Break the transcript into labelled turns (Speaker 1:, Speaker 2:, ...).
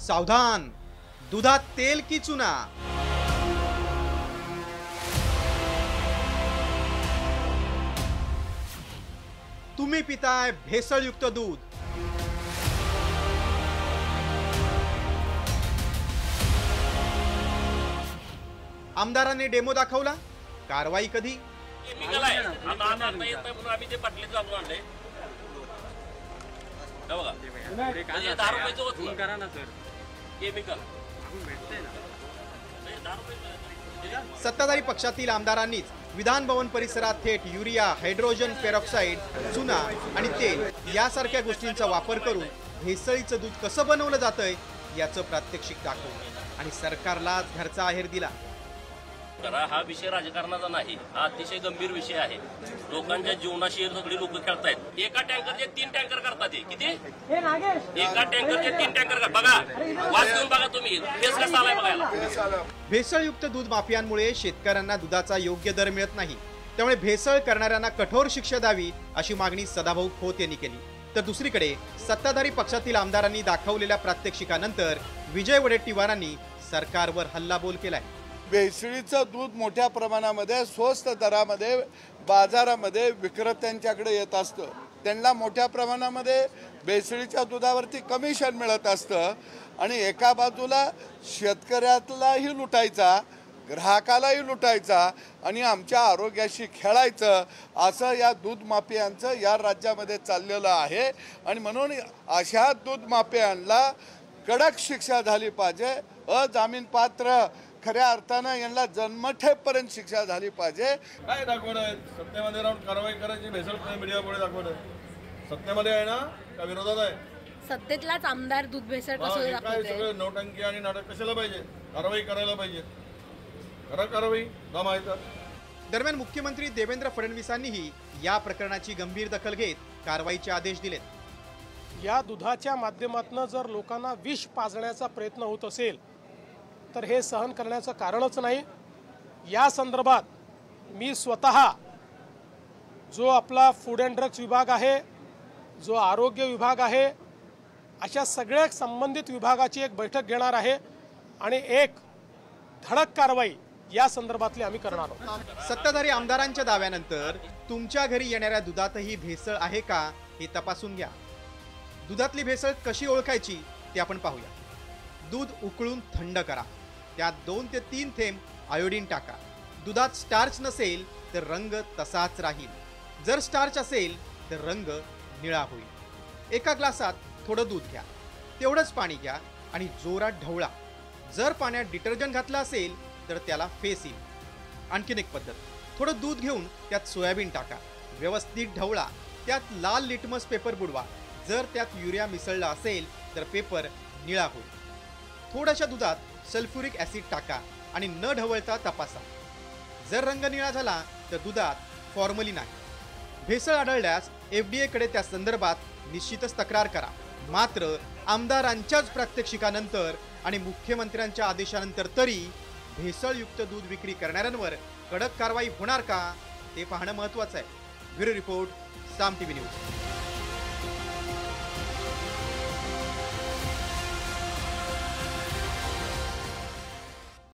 Speaker 1: सावधान, दुधात तेल की चुना। तुम्ही पिताय भेसळयुक्त दूध। आमदारांनी डेमो दाखवला, कारवाई कधी?
Speaker 2: केमिकल आहे आता येत नाही म्हणून आम्ही ते बाटलीत घालून आणले बघा म्हणजे 10 रुपयाचं वस्तू करा ना सर केमिकल
Speaker 1: सत्ताधारी पक्षातील आमदारांनीच विधान भवन परिसरात थेट युरिया, हायड्रोजन पेरॉक्साईड, चुना आणि तेल यासारख्या गोष्टींचा वापर करून भेसळीचं दूध कसं बनवलं जातंय याचं प्रात्यक्षिक दाखवलं आणि सरकारलाच घरचा आहेर दिला।
Speaker 2: हा विषय राजकारणाचा नाही, हा अतिशय गंभीर विषय आहे। लोकांच्या जीवनाशी सगळी लोक खेळतायत। एका टँकरचे 3 टँकर करतात ते किती? एका टँकरचे 3 टँकर बघा, वास घेऊन बघा तुम्ही, केस कसा आलाय बघायला।
Speaker 1: भेसळयुक्त दूध माफियांमुळे शेतकऱ्यांना दुधाचा योग्य दर मिळत नाही, त्यामुळे भेसळ करणाऱ्यांना कठोर शिक्षा द्यावी अशी मागणी सदाभाऊ खोत यांनी केली। तर दुसरीकडे सत्ताधारी पक्षातील आमदारांनी दाखवलेल्या प्रात्यक्षिकानंतर विजय वडेट्टीवारांनी सरकारवर हल्लाबोल केलाय।
Speaker 3: भेसळीचं दूध मोठ्या प्रमाणामध्ये स्वस्त दरामध्ये बाजारामध्ये विक्रेत्यांच्याकडे येत असतं। त्यांना मोठ्या प्रमाणामध्ये भेसळीच्या दुधावरती कमिशन मिळत असतं आणि एका बाजूला शेतकऱ्यालाही लुटायचा, ग्राहकालाही लुटायचा आणि आमच्या आरोग्याशी खेळायचं असं या दूध माफियांचं या राज्यामध्ये चाललेलं आहे। आणि म्हणून अशा दूध माफियांना कडक शिक्षा झाली पाहिजे, अजामीनपात्र खऱ्या अर्थानं यांना जन्मठेपर्यंत शिक्षा झाली पाहिजे।
Speaker 4: काय दाखवणं सत्तेमध्ये राहून कारवाई करायची, भेसळ मीडियापुढे दाखवणं सत्तेमध्ये आहे ना का विरोधात आहे?
Speaker 5: सत्तेतलाच आमदार दूध भेसळ कसं
Speaker 4: काय सगळं नौटंकी आणि नाटक कशाला पाहिजे? कारवाई करायला पाहिजे, करा कारवाई दम आहे तर।
Speaker 1: दरम्यान मुख्यमंत्री देवेंद्र फडणवीसांनीही या प्रकरणाची गंभीर दखल घेत कारवाईचे आदेश दिलेत।
Speaker 6: या दुधाच्या माध्यमातून जर लोकांना विष पाजण्याचा प्रयत्न होत असेल तर हे सहन करण्याचं कारणच नाही। या संदर्भात मी स्वतः जो आपला फूड अँड ड्रग्स विभाग आहे, जो आरोग्य विभाग आहे, अशा सगळ्या संबंधित विभागाची एक बैठक घेणार आहे आणि एक धडक कारवाई या संदर्भातली आम्ही करणार आहोत।
Speaker 1: सत्ताधारी आमदारांच्या दाव्यानंतर तुमच्या घरी येणाऱ्या दुधातही भेसळ आहे का हे तपासून घ्या। दुधातली भेसळ कशी ओळखायची ते आपण पाहूया। दूध उकळून थंड करा, त्यात 2 ते 3 थेंब आयोडीन टाका। दुधात स्टार्च नसेल तर रंग तसाच राहील, जर स्टार्च असेल तर रंग निळा होईल। एका ग्लासात थोडं दूध घ्या, तेवढंच पाणी घ्या आणि जोरात ढवळा। जर पाण्यात डिटर्जंट घातलं असेल तर त्याला फेस येईल। आणखीन एक पद्धत, थोडं दूध घेऊन त्यात सोयाबीन टाका, व्यवस्थित ढवळा, त्यात लाल लिटमस पेपर बुडवा। जर त्यात युरिया मिसळला असेल तर पेपर निळा होईल। थोड्याशा दुधात सल्फ्युरिक ॲसिड टाका आणि न ढवळता तपासा। जर रंग निळा झाला तर दुधात फॉर्मलिन आहे। भेसळ आढळल्यास FDA कडे त्या संदर्भात निश्चितच तक्रार करा। मात्र आमदारांच्याच प्रात्यक्षिकानंतर आणि मुख्यमंत्र्यांच्या आदेशानंतर तरी भेसळयुक्त दूध विक्री करणाऱ्यांवर कडक कारवाई होणार का ते पाहणं महत्त्वाचं आहे। ब्युरो रिपोर्ट, साम TV न्यूज।